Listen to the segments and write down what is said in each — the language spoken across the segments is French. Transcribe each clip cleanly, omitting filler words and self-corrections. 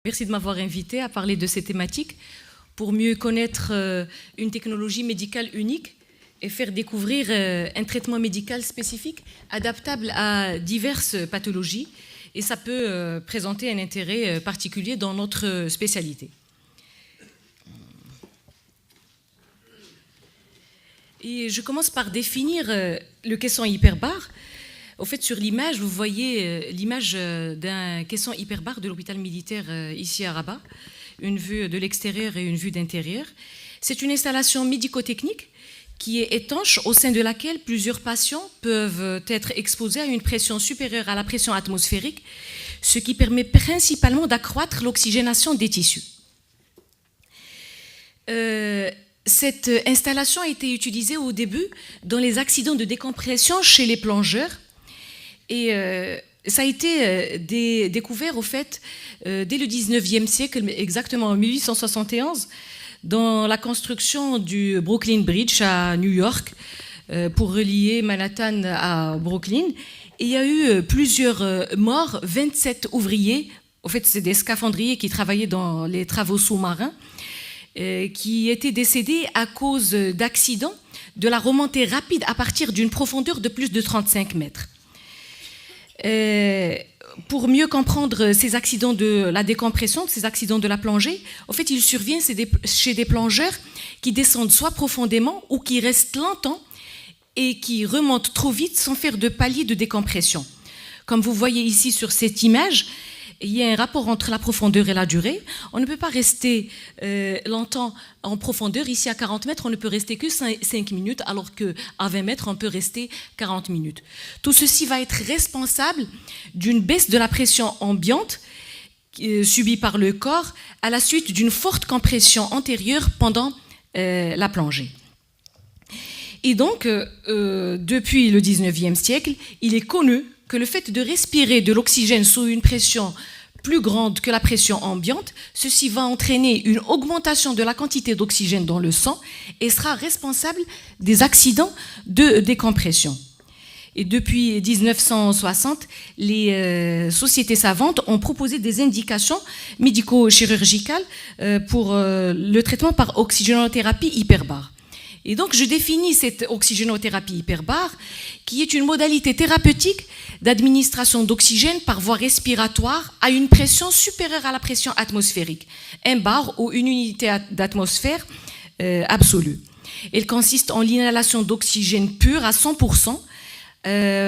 Merci de m'avoir invité à parler de ces thématiques pour mieux connaître une technologie médicale unique et faire découvrir un traitement médical spécifique adaptable à diverses pathologies. Et ça peut présenter un intérêt particulier dans notre spécialité. Et je commence par définir le caisson hyperbare. Au fait, sur l'image, vous voyez l'image d'un caisson hyperbare de l'hôpital militaire ici à Rabat, une vue de l'extérieur et une vue d'intérieur. C'est une installation médico-technique qui est étanche, au sein de laquelle plusieurs patients peuvent être exposés à une pression supérieure à la pression atmosphérique, ce qui permet principalement d'accroître l'oxygénation des tissus. Cette installation a été utilisée au début dans les accidents de décompression chez les plongeurs. Et ça a été découvert, au fait, dès le 19e siècle, exactement en 1871, dans la construction du Brooklyn Bridge à New York, pour relier Manhattan à Brooklyn. Et il y a eu plusieurs morts, 27 ouvriers, au fait, c'est des scaphandriers qui travaillaient dans les travaux sous-marins, qui étaient décédés à cause d'accidents de la remontée rapide à partir d'une profondeur de plus de 35 mètres. Pour mieux comprendre ces accidents de la décompression, ces accidents de la plongée, en fait, ils surviennent chez des plongeurs qui descendent soit profondément ou qui restent longtemps et qui remontent trop vite sans faire de palier de décompression. Comme vous voyez ici sur cette image, il y a un rapport entre la profondeur et la durée. On ne peut pas rester longtemps en profondeur. Ici, à 40 mètres, on ne peut rester que 5 minutes, alors qu'à 20 mètres, on peut rester 40 minutes. Tout ceci va être responsable d'une baisse de la pression ambiante subie par le corps à la suite d'une forte compression antérieure pendant la plongée. Et donc, depuis le 19e siècle, il est connu que le fait de respirer de l'oxygène sous une pression plus grande que la pression ambiante, ceci va entraîner une augmentation de la quantité d'oxygène dans le sang et sera responsable des accidents de décompression. Et depuis 1960, les sociétés savantes ont proposé des indications médico-chirurgicales pour le traitement par oxygénothérapie hyperbare. Et donc, je définis cette oxygénothérapie hyperbare, qui est une modalité thérapeutique d'administration d'oxygène par voie respiratoire à une pression supérieure à la pression atmosphérique, un bar ou une unité d'atmosphère absolue. Elle consiste en l'inhalation d'oxygène pur à 100%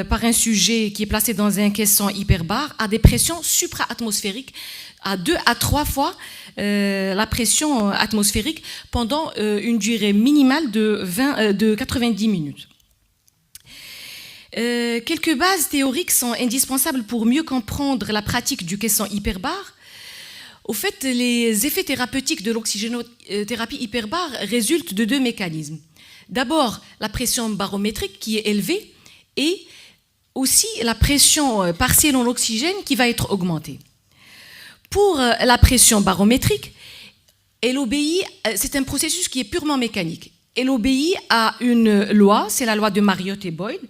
par un sujet qui est placé dans un caisson hyperbare à des pressions supra-atmosphériques à 2 à 3 fois la pression atmosphérique pendant une durée minimale de 90 minutes. Quelques bases théoriques sont indispensables pour mieux comprendre la pratique du caisson hyperbare. Au fait, les effets thérapeutiques de l'oxygénothérapie hyperbare résultent de 2 mécanismes. D'abord, la pression barométrique qui est élevée et aussi la pression partielle en oxygène qui va être augmentée. Pour la pression barométrique, elle obéit, c'est un processus qui est purement mécanique. Elle obéit à une loi, c'est la loi de Marriott et Boyd.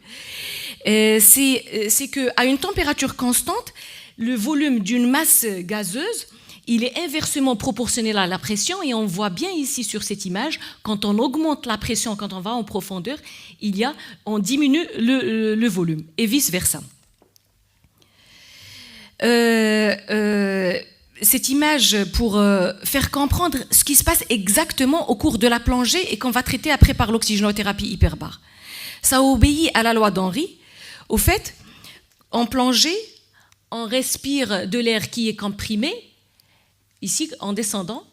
C'est qu'à une température constante, le volume d'une masse gazeuse, il est inversement proportionnel à la pression, et on voit bien ici sur cette image, quand on augmente la pression, quand on va en profondeur, on diminue le volume, et vice-versa. Cette image pour faire comprendre ce qui se passe exactement au cours de la plongée et qu'on va traiter après par l'oxygénothérapie hyperbare. Ça obéit à la loi d'Henry. Au fait, en plongée, on respire de l'air qui est comprimé. Ici, en descendant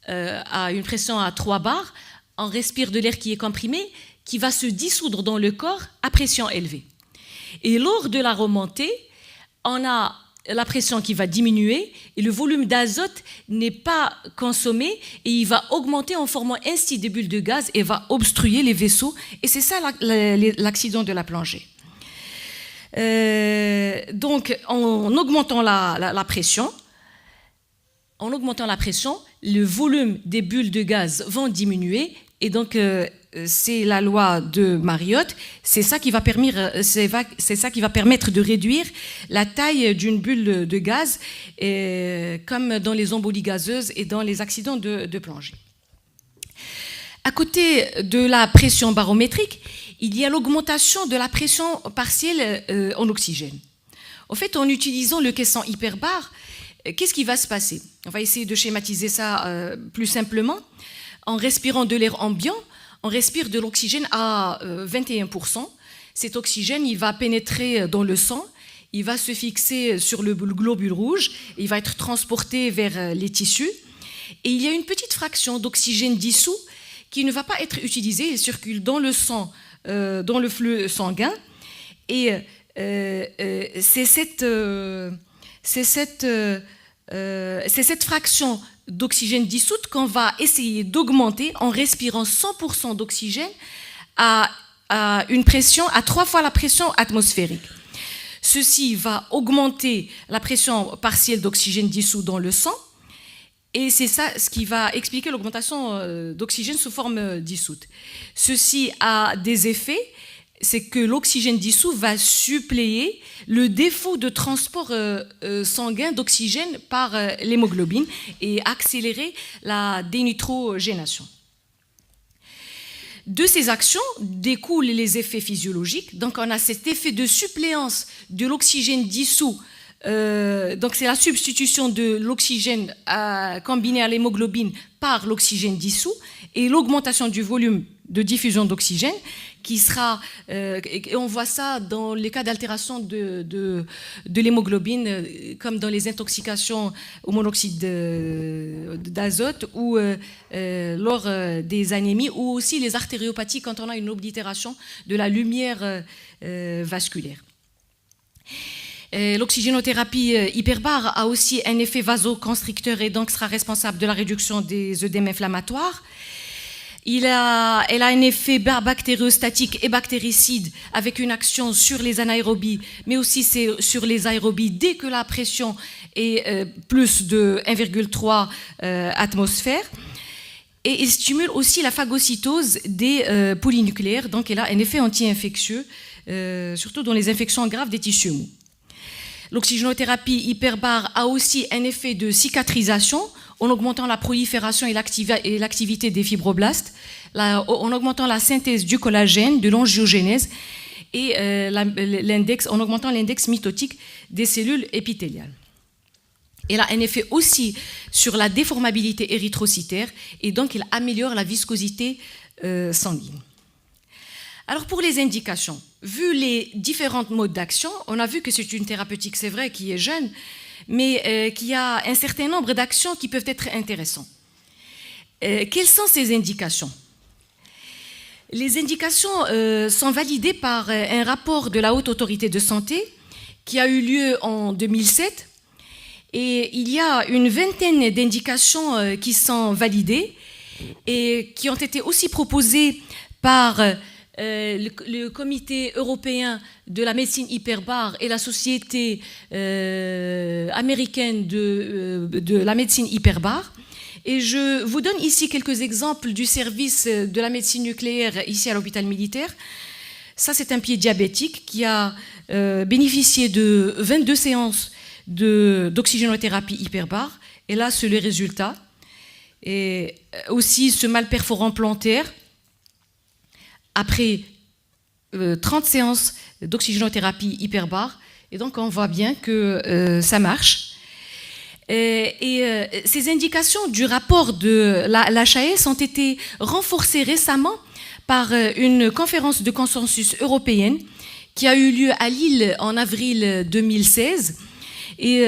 à une pression à 3 bars, on respire de l'air qui est comprimé, qui va se dissoudre dans le corps à pression élevée. Et lors de la remontée, on a la pression qui va diminuer et le volume d'azote n'est pas consommé et il va augmenter en formant ainsi des bulles de gaz et va obstruer les vaisseaux. Et c'est ça l'accident de la plongée. Donc, en augmentant la pression, le volume des bulles de gaz vont diminuer et donc c'est la loi de Mariotte, c'est ça qui va permettre de réduire la taille d'une bulle de gaz, comme dans les embolies gazeuses et dans les accidents de plongée. À côté de la pression barométrique, il y a l'augmentation de la pression partielle en oxygène. En fait, en utilisant le caisson hyperbare, qu'est-ce qui va se passer? On va essayer de schématiser ça plus simplement. En respirant de l'air ambiant, on respire de l'oxygène à 21%. Cet oxygène, il va pénétrer dans le sang, il va se fixer sur le globule rouge, il va être transporté vers les tissus. Et il y a une petite fraction d'oxygène dissous qui ne va pas être utilisée, il circule dans le sang, dans le flux sanguin. Et c'est cette fraction d'oxygène dissoute qu'on va essayer d'augmenter en respirant 100% d'oxygène à une pression, à 3 fois la pression atmosphérique. Ceci va augmenter la pression partielle d'oxygène dissous dans le sang, et c'est ça ce qui va expliquer l'augmentation d'oxygène sous forme dissoute. Ceci a des effets, c'est que l'oxygène dissous va suppléer le défaut de transport sanguin d'oxygène par l'hémoglobine et accélérer la dénitrogénation. De ces actions découlent les effets physiologiques. Donc on a cet effet de suppléance de l'oxygène dissous. Donc c'est la substitution de l'oxygène combiné à l'hémoglobine par l'oxygène dissous et l'augmentation du volume de diffusion d'oxygène qui sera, et on voit ça dans les cas d'altération de l'hémoglobine, comme dans les intoxications au monoxyde d'azote ou lors des anémies, ou aussi les artériopathies quand on a une oblitération de la lumière vasculaire. L'oxygénothérapie hyperbare a aussi un effet vasoconstricteur et donc sera responsable de la réduction des œdèmes inflammatoires. Elle a un effet bactériostatique et bactéricide avec une action sur les anaérobies, mais aussi sur les aérobies dès que la pression est plus de 1,3 atmosphère. Et il stimule aussi la phagocytose des polynucléaires, donc elle a un effet anti-infectieux, surtout dans les infections graves des tissus mous. L'oxygénothérapie hyperbare a aussi un effet de cicatrisation en augmentant la prolifération et l'activité des fibroblastes, en augmentant la synthèse du collagène, de l'angiogénèse et en augmentant l'index mitotique des cellules épithéliales. Elle a un effet aussi sur la déformabilité érythrocytaire et donc elle améliore la viscosité sanguine. Alors pour les indications, vu les différents modes d'action, on a vu que c'est une thérapeutique, c'est vrai, qui est jeune, mais qui a un certain nombre d'actions qui peuvent être intéressantes. Quelles sont ces indications? Les indications sont validées par un rapport de la Haute Autorité de Santé qui a eu lieu en 2007, et il y a une vingtaine d'indications qui sont validées et qui ont été aussi proposées par le comité européen de la médecine hyperbare et la société américaine de la médecine hyperbare. Et je vous donne ici quelques exemples du service de la médecine nucléaire ici à l'hôpital militaire. Ça, c'est un pied diabétique qui a bénéficié de 22 séances d'oxygénothérapie hyperbare. Et là, c'est le résultat. Et aussi ce mal perforant plantaire, après 30 séances d'oxygénothérapie hyperbare, et donc on voit bien que ça marche. Ces indications du rapport de l'HAS ont été renforcées récemment par une conférence de consensus européenne qui a eu lieu à Lille en avril 2016. Et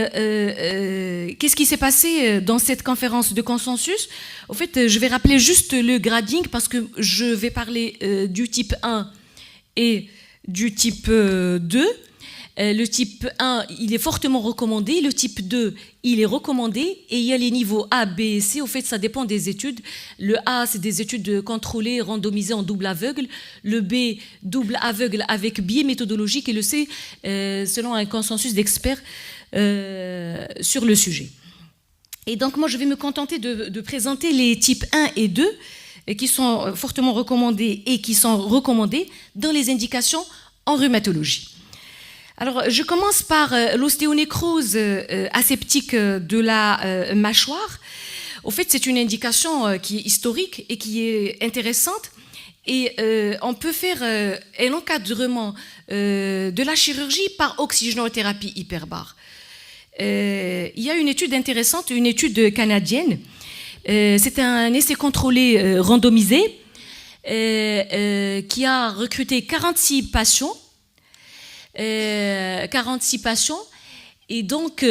qu'est-ce qui s'est passé dans cette conférence de consensus? En fait, je vais rappeler juste le grading parce que je vais parler du type 1 et du type 2. Le type 1, il est fortement recommandé. Le type 2, il est recommandé. Et il y a les niveaux A, B et C. En fait, ça dépend des études. Le A, c'est des études contrôlées, randomisées en double aveugle. Le B, double aveugle avec biais méthodologique. Et le C, selon un consensus d'experts sur le sujet. Et donc, moi, je vais me contenter de présenter les types 1 et 2 qui sont fortement recommandées et qui sont recommandées dans les indications en rhumatologie. Alors, je commence par l'ostéonécrose aseptique de la mâchoire. Au fait, c'est une indication qui est historique et qui est intéressante. Et on peut faire un encadrement de la chirurgie par oxygénothérapie hyperbare. Il y a une étude intéressante, une étude canadienne. C'est un essai contrôlé randomisé qui a recruté 46 patients. 46 patients. Et donc,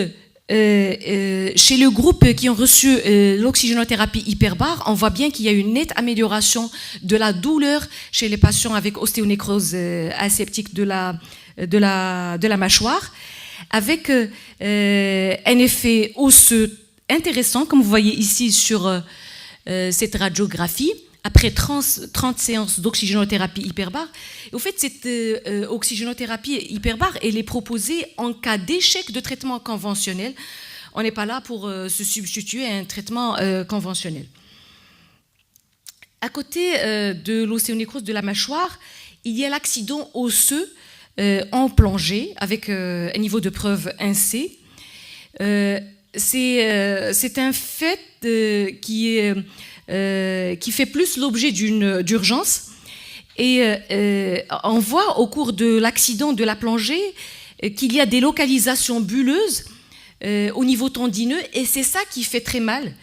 chez le groupe qui ont reçu l'oxygénothérapie hyperbare, on voit bien qu'il y a une nette amélioration de la douleur chez les patients avec ostéonécrose aseptique de la mâchoire, avec un effet osseux intéressant, comme vous voyez ici sur cette radiographie, après 30 séances d'oxygénothérapie hyperbare. Et au fait, cette oxygénothérapie hyperbare, elle est proposée en cas d'échec de traitement conventionnel. On n'est pas là pour se substituer à un traitement conventionnel. À côté de l'ostéonécrose de la mâchoire, il y a l'accident osseux en plongée, avec un niveau de preuve 1C. C'est un fait qui fait plus l'objet d'une urgence. Et on voit au cours de l'accident de la plongée qu'il y a des localisations bulleuses au niveau tendineux, et c'est ça qui fait très mal.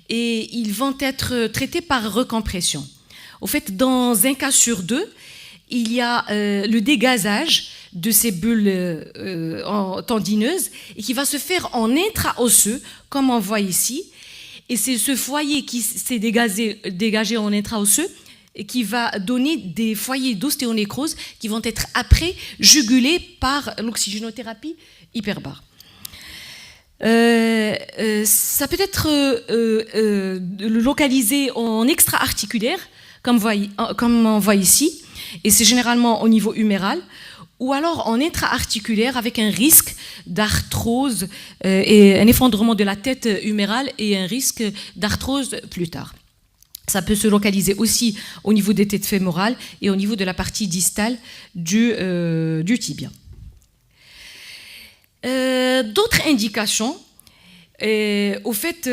Et ils vont être traités par recompression. Au fait, dans un cas sur deux, il y a le dégazage de ces bulles tendineuses et qui va se faire en intra-osseux, comme on voit ici. Et c'est ce foyer qui s'est dégagé en intra-osseux et qui va donner des foyers d'ostéonécrose qui vont être après jugulés par l'oxygénothérapie hyperbare. Ça peut être localisé en extra-articulaire, comme on voit ici, et c'est généralement au niveau huméral, ou alors en intra-articulaire avec un risque d'arthrose et un effondrement de la tête humérale et un risque d'arthrose plus tard. Ça peut se localiser aussi au niveau des têtes fémorales et au niveau de la partie distale du tibia. D'autres indications, au fait,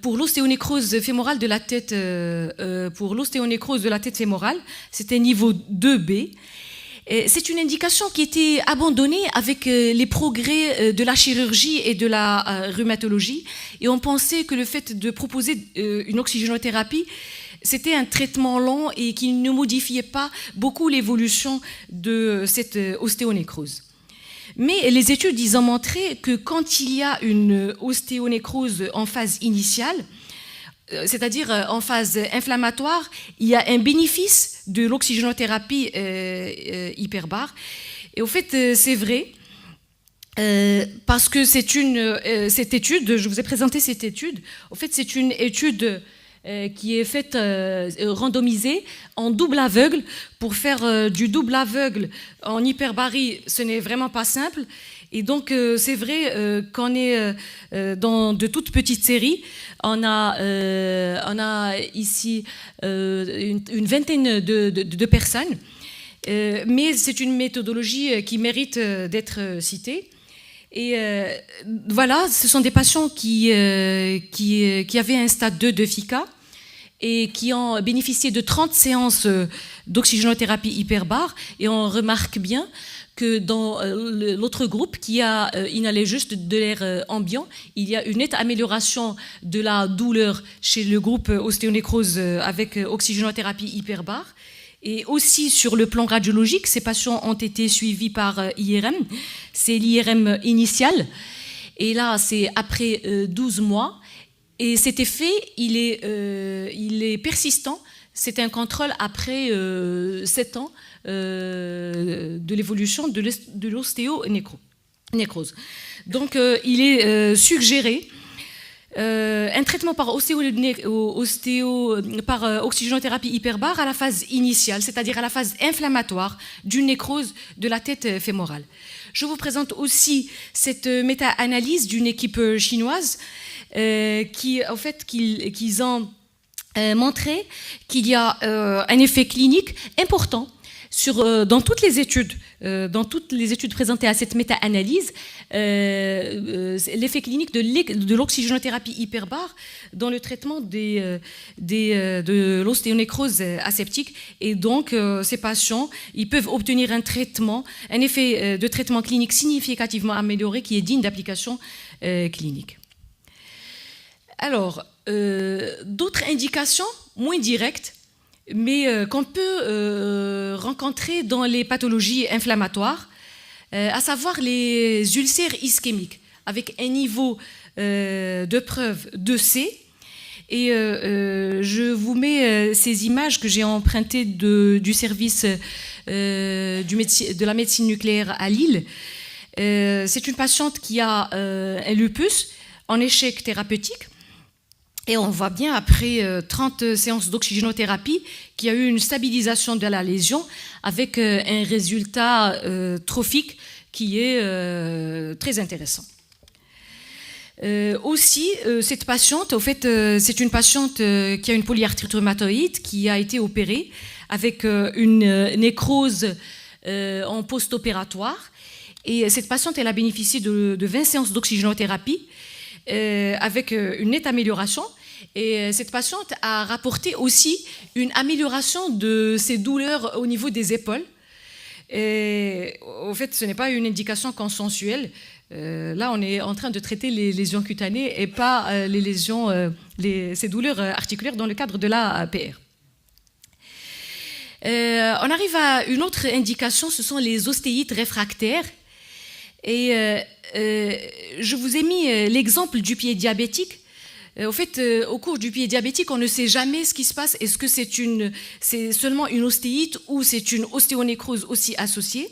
pour l'ostéonécrose fémorale de la tête, fémorale, c'est un niveau 2B. C'est une indication qui était abandonnée avec les progrès de la chirurgie et de la rhumatologie. Et on pensait que le fait de proposer une oxygénothérapie, c'était un traitement lent et qui ne modifiait pas beaucoup l'évolution de cette ostéonécrose. Mais les études, ils ont montré que quand il y a une ostéonécrose en phase initiale, c'est-à-dire en phase inflammatoire, il y a un bénéfice de l'oxygénothérapie hyperbare. Et au fait, c'est vrai, parce que cette étude, je vous ai présenté cette étude, au fait, c'est une étude qui est faite randomisée en double aveugle. Pour faire du double aveugle en hyperbarie, ce n'est vraiment pas simple. Et donc, c'est vrai qu'on est dans de toutes petites séries. On a ici une vingtaine de personnes. Mais c'est une méthodologie qui mérite d'être citée. Et voilà, ce sont des patients qui avaient un stade 2 de FICA et qui ont bénéficié de 30 séances d'oxygénothérapie hyperbare. Et on remarque bien que dans l'autre groupe qui a inhalé juste de l'air ambiant, il y a une nette amélioration de la douleur chez le groupe ostéonécrose avec oxygénothérapie hyperbare. Et aussi sur le plan radiologique, ces patients ont été suivis par IRM. C'est l'IRM initial. Et là, c'est après 12 mois. Et cet effet, il est persistant. C'est un contrôle après 7 ans de l'évolution de l'ostéonécrose. Donc, il est suggéré un traitement par oxygénothérapie hyperbare à la phase initiale, c'est-à-dire à la phase inflammatoire d'une nécrose de la tête fémorale. Je vous présente aussi cette méta-analyse d'une équipe chinoise qui, en fait, qu'ils ont montré qu'il y a un effet clinique important dans toutes les études présentées à cette méta-analyse, l'effet clinique de l'oxygénothérapie hyperbare dans le traitement de l'ostéonécrose aseptique. Et donc, ces patients, ils peuvent obtenir un effet de traitement clinique significativement amélioré qui est digne d'application clinique. Alors, d'autres indications moins directes, mais qu'on peut rencontrer dans les pathologies inflammatoires, à savoir les ulcères ischémiques, avec un niveau de preuve de C. Et je vous mets ces images que j'ai empruntées du service de la médecine nucléaire à Lille. C'est une patiente qui a un lupus en échec thérapeutique. Et on voit bien, après 30 séances d'oxygénothérapie, qu'il y a eu une stabilisation de la lésion avec un résultat trophique qui est très intéressant. Aussi, cette patiente, au fait, c'est une patiente qui a une polyarthrite rhumatoïde qui a été opérée avec une nécrose en post-opératoire. Et cette patiente, elle a bénéficié de 20 séances d'oxygénothérapie avec une nette amélioration. Et cette patiente a rapporté aussi une amélioration de ses douleurs au niveau des épaules. Et, au fait, ce n'est pas une indication consensuelle. Là, on est en train de traiter les lésions cutanées et pas ces douleurs articulaires dans le cadre de la PR. On arrive à une autre indication, ce sont les ostéites réfractaires. Et je vous ai mis l'exemple du pied diabétique. Au fait, au cours du pied diabétique, on ne sait jamais ce qui se passe. Est-ce que c'est seulement une ostéite ou c'est une ostéonécrose aussi associée?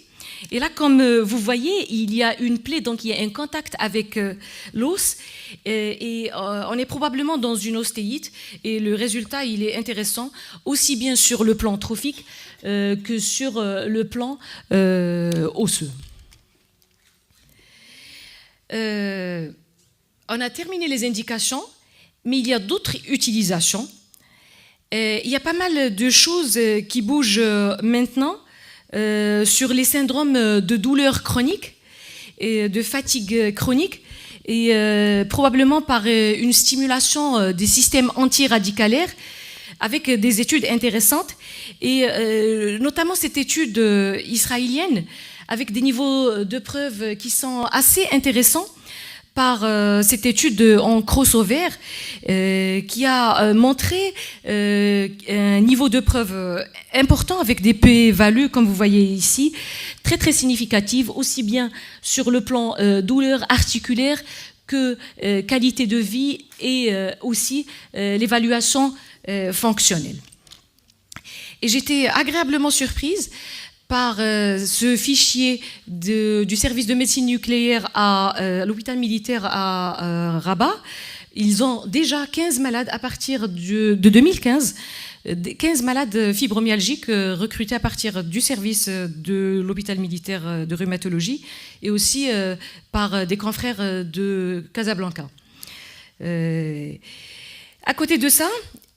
Et là, comme vous voyez, il y a une plaie, donc il y a un contact avec l'os. Et on est probablement dans une ostéite. Et le résultat, il est intéressant, aussi bien sur le plan trophique que sur le plan osseux. On a terminé les indications, mais il y a d'autres utilisations. Il y a pas mal de choses qui bougent maintenant sur les syndromes de douleur chronique et de fatigue chronique, et probablement par une stimulation des systèmes antiradicalaires avec des études intéressantes, et notamment cette étude israélienne avec des niveaux de preuves qui sont assez intéressants par cette étude en crossover qui a montré un niveau de preuve important avec des p-values, comme vous voyez ici, très très significatives, aussi bien sur le plan douleur articulaire que qualité de vie et aussi l'évaluation fonctionnelle. Et j'étais agréablement surprise par ce fichier du service de médecine nucléaire à l'hôpital militaire à Rabat. Ils ont déjà 15 malades à partir de 2015, 15 malades fibromyalgiques recrutés à partir du service de l'hôpital militaire de rhumatologie et aussi par des confrères de Casablanca. À côté de ça,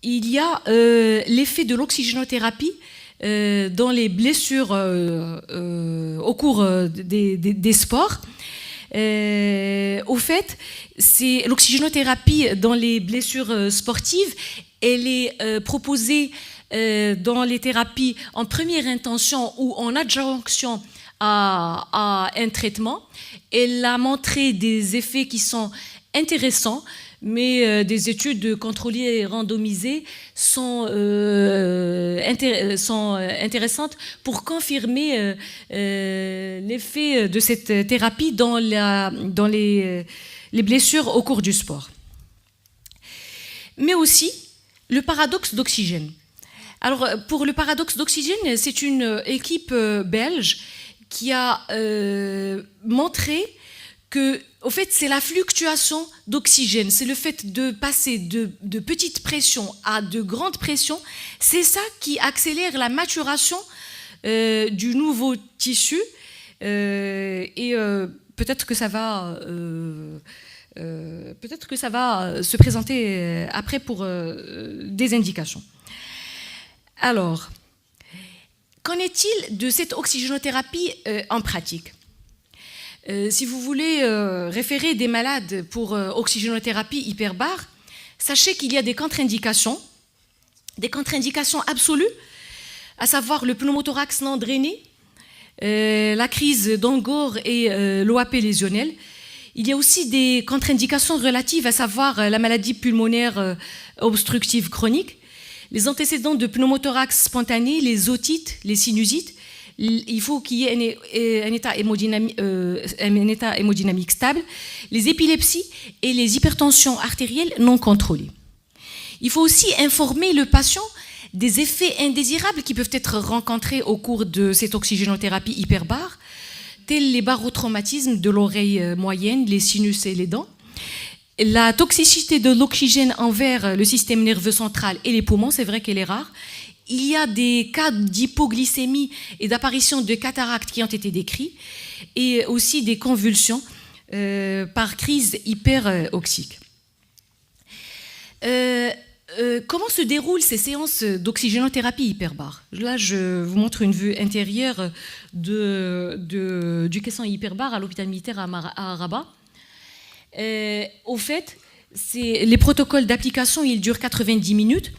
il y a l'effet de l'oxygénothérapie dans les blessures au cours des sports. Au fait, c'est l'oxygénothérapie dans les blessures sportives. Elle est proposée dans les thérapies en première intention ou en adjonction à un traitement. Elle a montré des effets qui sont intéressants, mais des études contrôlées et randomisées sont intéressantes pour confirmer l'effet de cette thérapie dans les blessures au cours du sport. Mais aussi le paradoxe d'oxygène. Alors, pour le paradoxe d'oxygène, c'est une équipe belge qui a montré que, au fait, c'est la fluctuation d'oxygène, c'est le fait de passer de petites pressions à de grandes pressions, c'est ça qui accélère la maturation du nouveau tissu, et peut-être que ça va Peut-être que ça va se présenter après pour des indications. Alors, qu'en est-il de cette oxygénothérapie en pratique ? Si vous voulez référer des malades pour oxygénothérapie hyperbare, sachez qu'il y a des contre-indications absolues, à savoir le pneumothorax non drainé, la crise d'Angor et l'OAP lésionnelle. Il y a aussi des contre-indications relatives, à savoir la maladie pulmonaire obstructive chronique, les antécédents de pneumothorax spontané, les otites, les sinusites. Il faut qu'il y ait un état hémodynamique stable, les épilepsies et les hypertensions artérielles non contrôlées. Il faut aussi informer le patient des effets indésirables qui peuvent être rencontrés au cours de cette oxygénothérapie hyperbare, tels les barotraumatismes de l'oreille moyenne, les sinus et les dents, la toxicité de l'oxygène envers le système nerveux central et les poumons, c'est vrai qu'elle est rare. Il y a des cas d'hypoglycémie et d'apparition de cataractes qui ont été décrits, et aussi des convulsions par crise hyperoxique. Comment se déroulent ces séances d'oxygénothérapie hyperbare ? Là, je vous montre une vue intérieure du caisson hyperbare à l'hôpital militaire à Rabat. Au fait, les protocoles d'application, ils durent 90 minutes.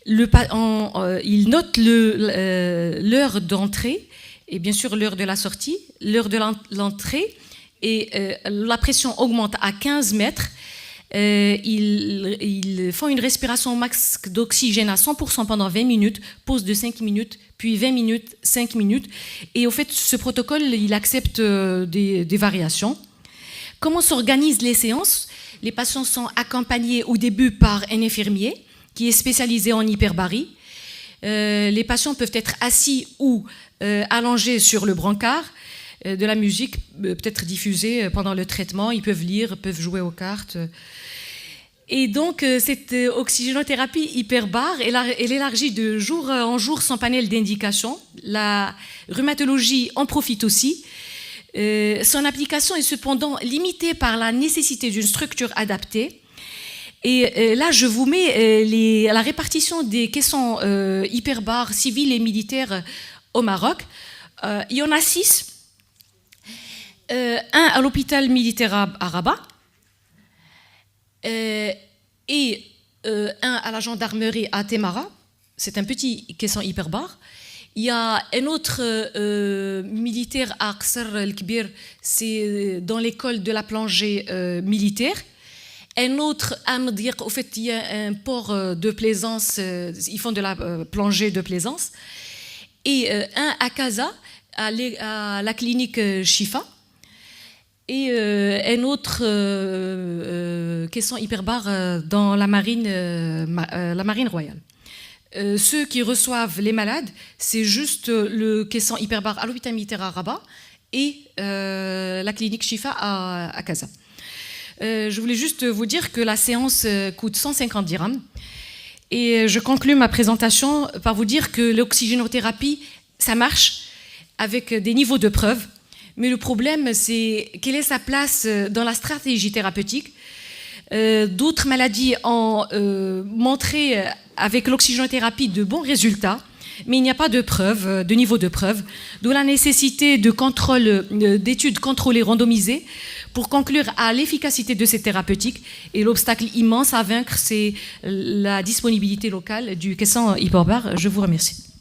Il note l'heure d'entrée et bien sûr l'heure de la sortie, l'heure de l'entrée, et la pression augmente à 15 mètres. Ils font une respiration max d'oxygène à 100% pendant 20 minutes, pause de 5 minutes, puis 20 minutes, 5 minutes. Et au fait, ce protocole, il accepte des variations. Comment s'organisent les séances ? Les patients sont accompagnés au début par un infirmier qui est spécialisé en hyperbarie. Les patients peuvent être assis ou allongés sur le brancard. De la musique peut être diffusée pendant le traitement. Ils peuvent lire, peuvent jouer aux cartes. Et donc, cette oxygénothérapie hyperbare, elle élargit de jour en jour son panel d'indications. La rhumatologie en profite aussi. Son application est cependant limitée par la nécessité d'une structure adaptée. Et là, je vous mets la répartition des caissons hyperbares civils et militaires au Maroc. Il y en a 6. Un à l'hôpital militaire à Rabat, et un à la gendarmerie à Temara. C'est un petit caisson hyperbare. Il y a un autre militaire à Qsr el-Kbir, c'est dans l'école de la plongée militaire. Un autre à Mdiq, au fait, il y a un port de plaisance, ils font de la plongée de plaisance. Et un à Casa, à la clinique Shifa. Et un autre caisson hyperbare dans la marine royale. Ceux qui reçoivent les malades, c'est juste le caisson hyperbare à l'hôpital militaire à Rabat et la clinique Shifa à Casa. Je voulais juste vous dire que la séance coûte 150 dirhams. Et je conclue ma présentation par vous dire que l'oxygénothérapie, ça marche avec des niveaux de preuve. Mais le problème, c'est quelle est sa place dans la stratégie thérapeutique. D'autres maladies ont montré avec l'oxygénothérapie de bons résultats, mais il n'y a pas de preuve, de niveau de preuve, d'où la nécessité de contrôle, d'études contrôlées randomisées pour conclure à l'efficacité de ces thérapeutiques. Et l'obstacle immense à vaincre, c'est la disponibilité locale du caisson hyperbare. Je vous remercie.